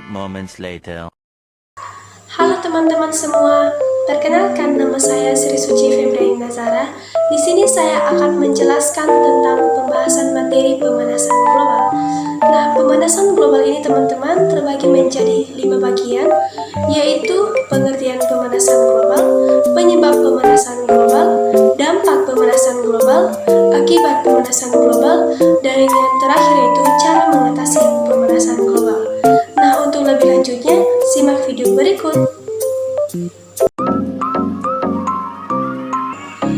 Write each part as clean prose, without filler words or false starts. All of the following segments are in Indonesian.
moments later. Halo teman-teman semua, perkenalkan nama saya Sri Suci Febriani Nazara. Di sini saya akan menjelaskan tentang pembahasan materi pemanasan global. Nah, pemanasan global ini teman-teman terbagi menjadi 5 bagian, yaitu pengertian pemanasan global, penyebab pemanasan global, dampak pemanasan global, akibat pemanasan global, dan yang terakhir yaitu cara mengatasi pemanasan global. Nah, untuk lebih lanjutnya, simak video berikut.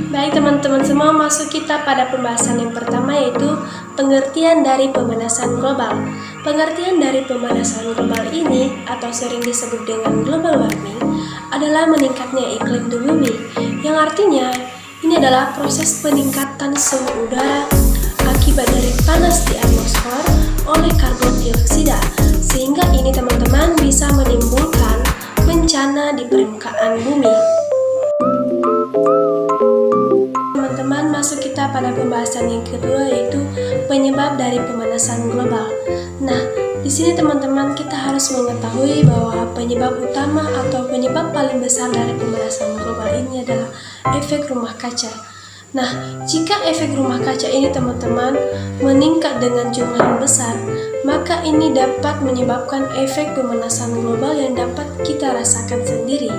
Baik teman-teman semua, masuk kita pada pembahasan yang pertama, yaitu pengertian dari pemanasan global. Pengertian dari pemanasan global ini, atau sering disebut dengan global warming, adalah meningkatnya iklim di bumi, yang artinya ini adalah proses peningkatan suhu udara akibat dari panas di atmosfer oleh karbon dioksida, sehingga ini teman-teman bisa menimbulkan bencana di permukaan bumi. Teman-teman, masuk kita pada pembahasan yang kedua, yaitu penyebab dari pemanasan global. Nah, di sini teman-teman kita harus mengetahui bahwa penyebab utama atau penyebab paling besar dari pemanasan global ini adalah efek rumah kaca. Nah, jika efek rumah kaca ini teman-teman meningkat dengan jumlah yang besar, maka ini dapat menyebabkan efek pemanasan global yang dapat kita rasakan sendiri.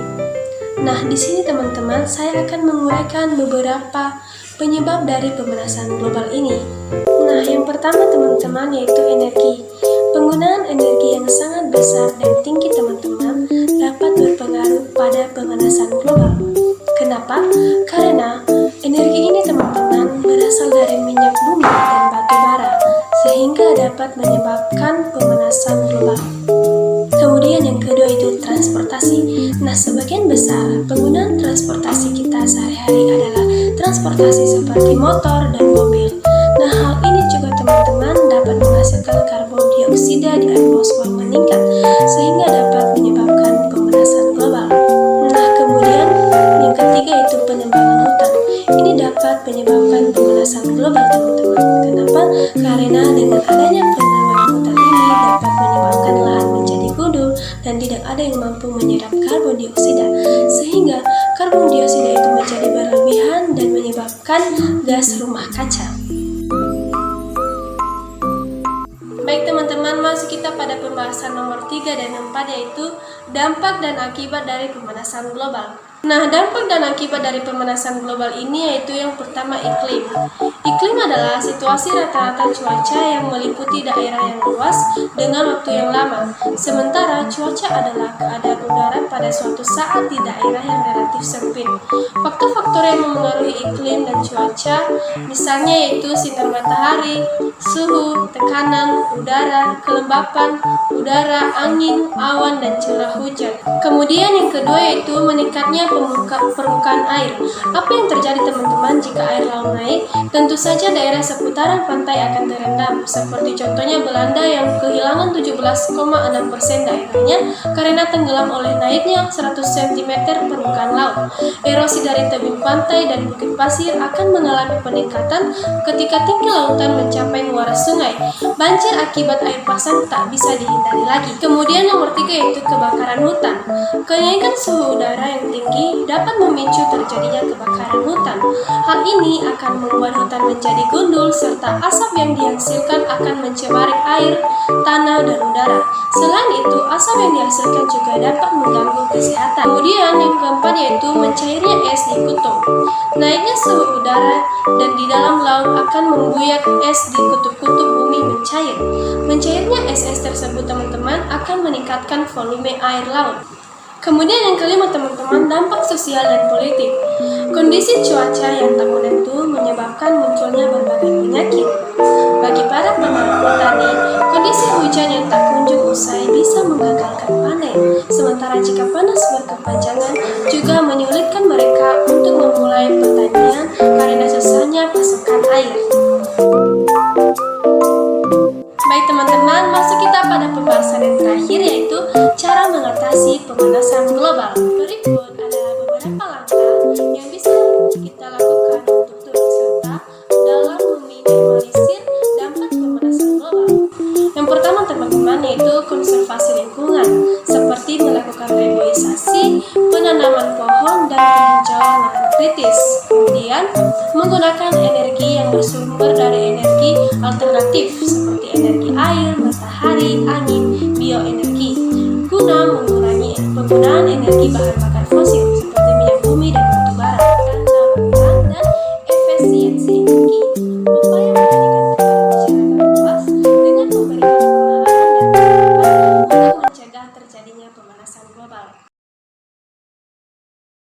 Nah, di sini teman-teman saya akan menguraikan beberapa penyebab dari pemanasan global ini. Nah, yang pertama teman-teman yaitu energi. Penggunaan energi yang sangat besar dan tinggi teman-teman dapat berpengaruh pada pemanasan global. Kenapa? Karena energi ini teman-teman berasal dari minyak bumi dan batu bara, sehingga dapat menyebabkan pemanasan global. Kemudian yang kedua itu transportasi. Nah, sebagian besar penggunaan transportasi kita sehari-hari adalah transportasi seperti motor dan mobil. Nah, hal ini juga teman-teman dapat menghasilkan karbon dioksida di atmosfer meningkat, sehingga dapat menyebabkan pemanasan global. Nah, kemudian yang ketiga itu penebangan hutan. Ini dapat menyebabkan pemanasan global teman-teman. Kenapa? Karena dengan adanya penebangan hutan ini dapat menyebabkan lahan menjadi gundul dan tidak ada yang mampu menyerap karbon dioksida, sehingga karbon dioksida itu menjadi berlebihan dan menyebabkan gas rumah kaca. Baik teman-teman, masuk kita pada pembahasan nomor 3 dan 4, yaitu dampak dan akibat dari pemanasan global. Nah, dampak dan akibat dari pemanasan global ini yaitu yang pertama iklim. Iklim adalah situasi rata-rata cuaca yang meliputi daerah yang luas dengan waktu yang lama. Sementara cuaca adalah keadaan udara pada suatu saat di daerah yang relatif sempit. Faktor-faktor yang memengaruhi iklim dan cuaca misalnya yaitu sinar matahari, suhu, tekanan udara, kelembapan udara, angin, awan, dan curah hujan. Kemudian yang kedua yaitu meningkatnya permukaan air. Apa yang terjadi teman-teman jika air laut naik? Tentu saja daerah seputaran pantai akan terendam, seperti contohnya Belanda yang kehilangan 17,6% daerahnya karena tenggelam oleh naiknya 100 cm permukaan laut. Erosi dari tebing pantai dan bukit pasir akan mengalami peningkatan ketika tinggi lautan mencapai muara sungai. Banjir akibat air pasang tak bisa dihindari lagi. Kemudian nomor 3 yaitu kebakaran hutan. Kenaikan suhu udara yang tinggi dapat memicu terjadinya kebakaran hutan. Hal ini akan membuat hutan menjadi gundul serta asap yang dihasilkan akan mencemari air, tanah, dan udara. Selain itu, asap yang dihasilkan juga dapat mengganggu kesehatan. Kemudian yang keempat yaitu mencairnya es di kutub. Naiknya suhu udara dan di dalam laut akan membuat es di kutub-kutub bumi mencair. Mencairnya es-es tersebut teman-teman akan meningkatkan volume air laut. Kemudian yang kelima teman-teman, dampak sosial dan politik. Kondisi cuaca yang tak menentu menyebabkan munculnya berbagai penyakit. Bagi para petani, kondisi hujan yang tak kunjung usai bisa menggagalkan panen. Sementara jika panas berkepanjangan juga menyulitkan mereka untuk memulai pertanian karena susahnya pasokan air. Baik teman-teman, masuk kita pada pembahasan yang terakhir yaitu cara mengatasi pemanasan global. Berikut adalah beberapa langkah yang bisa kita lakukan untuk turut serta dalam meminimalisir dampak pemanasan global. Yang pertama teman-teman yaitu konservasi lingkungan, seperti melakukan reboisasi, penanaman pohon, dan penghijauan lahan kritis. Kemudian, menggunakan energi yang bersumber dari energi alternatif, seperti energi air, matahari, angin, bioenergi, guna mengurangi penggunaan energi bahan